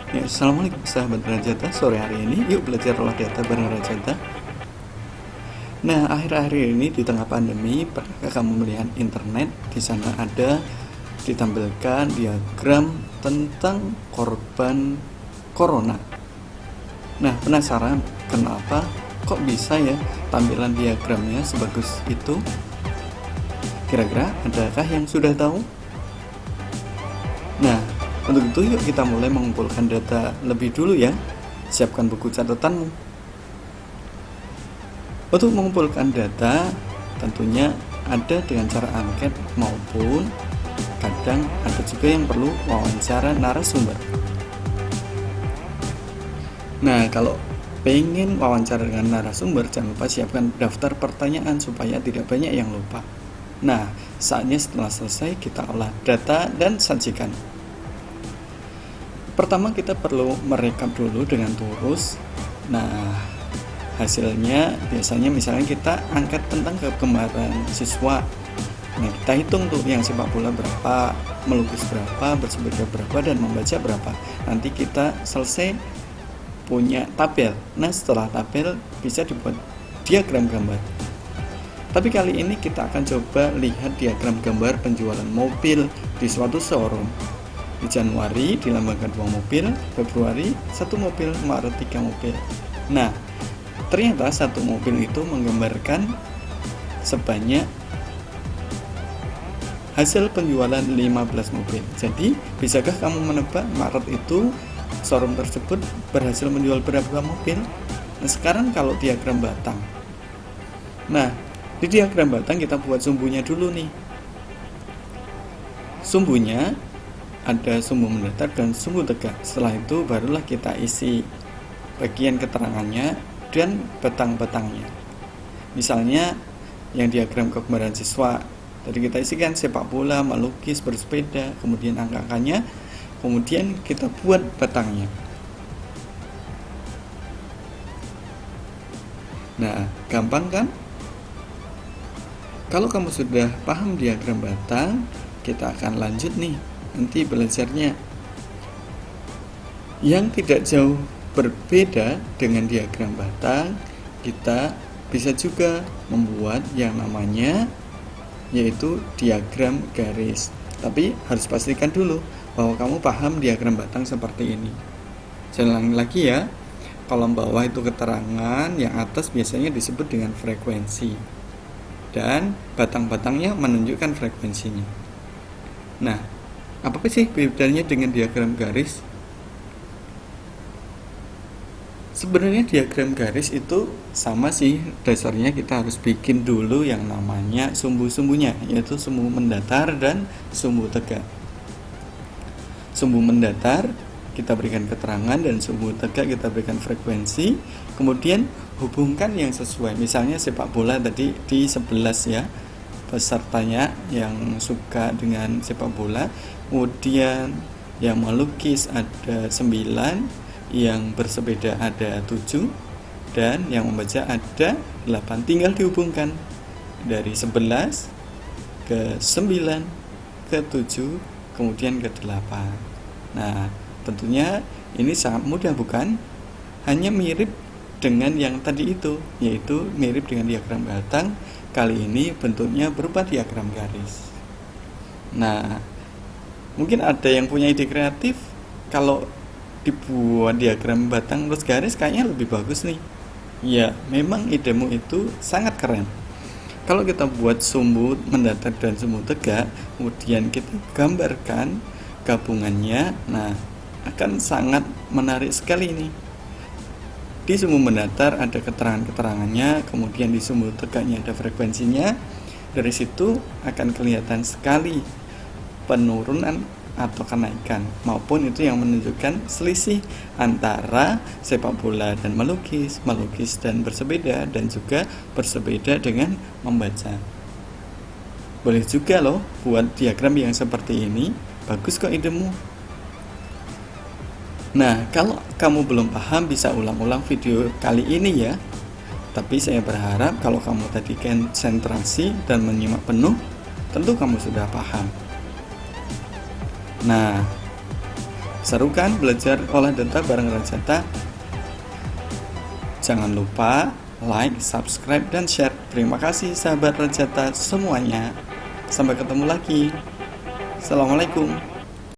Ya, Assalamualaikum sahabat Rajata. Sore hari ini yuk belajar olah data bareng Rajata. Nah, akhir-akhir ini di tengah pandemi, pernahkah kamu melihat internet? Di sana ada ditampilkan diagram tentang korban corona. Nah, penasaran kenapa kok bisa ya tampilan diagramnya sebagus itu? Kira-kira adakah yang sudah tahu? Nah, untuk itu yuk kita mulai mengumpulkan data lebih dulu ya. Siapkan buku catatanmu. Untuk mengumpulkan data tentunya ada dengan cara angket maupun kadang ada juga yang perlu wawancara narasumber. Nah, kalau pengen wawancara dengan narasumber, jangan lupa siapkan daftar pertanyaan supaya tidak banyak yang lupa. Nah, saatnya setelah selesai kita olah data dan sajikan. Pertama kita perlu merekap dulu dengan tulus. Nah, hasilnya biasanya misalnya kita angkat tentang kegemaran siswa. Nah, kita hitung tuh yang sepak bola berapa, melukis berapa, bersepeda berapa, dan membaca berapa. Nanti kita selesai punya tabel. Nah, setelah tabel bisa dibuat diagram gambar. Tapi kali ini kita akan coba lihat diagram gambar penjualan mobil di suatu showroom. Di Januari dilambangkan 2 mobil, Februari 1 mobil, Maret 3 mobil. Nah, ternyata 1 mobil itu menggambarkan sebanyak hasil penjualan 15 mobil. Jadi, bisakah kamu menebak Maret itu showroom tersebut berhasil menjual berapa mobil? Nah, sekarang kalau diagram batang. Nah, di diagram batang kita buat sumbunya dulu nih. Sumbunya ada sumbu mendatar dan sumbu tegak. Setelah itu barulah kita isi bagian keterangannya dan batang-batangnya. Misalnya yang diagram kegemaran siswa, tadi kita isikan sepak bola, melukis, bersepeda, kemudian angka-angkanya, kemudian kita buat batangnya. Nah, gampang kan? Kalau kamu sudah paham diagram batang, kita akan lanjut nih nanti belajarnya. Yang tidak jauh berbeda dengan diagram batang, kita bisa juga membuat yang namanya yaitu diagram garis. Tapi harus pastikan dulu bahwa kamu paham diagram batang seperti ini. Saya ulangi lagi ya. Kolom bawah itu keterangan, yang atas biasanya disebut dengan frekuensi. Dan batang-batangnya menunjukkan frekuensinya. Nah, apa sih bedanya dengan diagram garis? Sebenarnya diagram garis itu sama sih, dasarnya kita harus bikin dulu yang namanya sumbu-sumbunya, yaitu sumbu mendatar dan sumbu tegak. Sumbu mendatar kita berikan keterangan dan sumbu tegak kita berikan frekuensi, kemudian hubungkan yang sesuai. Misalnya sepak bola tadi di 11 ya, pesertanya yang suka dengan sepak bola, kemudian yang melukis ada 9, yang bersepeda ada 7, dan yang membaca ada 8. Tinggal dihubungkan dari 11 ke 9 ke 7 kemudian ke 8. Nah, tentunya ini sangat mudah bukan? Hanya mirip dengan yang tadi itu, yaitu mirip dengan diagram batang. Kali ini bentuknya berupa diagram garis. Nah, mungkin ada yang punya ide kreatif. Kalau dibuat diagram batang terus garis kayaknya lebih bagus nih. Ya, memang idemu itu sangat keren. Kalau kita buat sumbu mendatar dan sumbu tegak, kemudian kita gambarkan gabungannya, nah akan sangat menarik sekali ini. Di sumbu mendatar ada keterangan-keterangannya, kemudian di sumbu tegaknya ada frekuensinya. Dari situ akan kelihatan sekali penurunan atau kenaikan, maupun itu yang menunjukkan selisih antara sepak bola dan melukis, melukis dan bersepeda, dan juga bersepeda dengan membaca. Boleh juga loh buat diagram yang seperti ini. Bagus kok idemu. Nah, kalau kamu belum paham bisa ulang-ulang video kali ini ya. Tapi saya berharap kalau kamu tadi konsentrasi dan menyimak penuh, tentu kamu sudah paham. Nah, Seru kan belajar olah data bareng Rajata? Jangan lupa like, subscribe, dan share. Terima kasih sahabat Rajata semuanya. Sampai ketemu lagi. Assalamualaikum.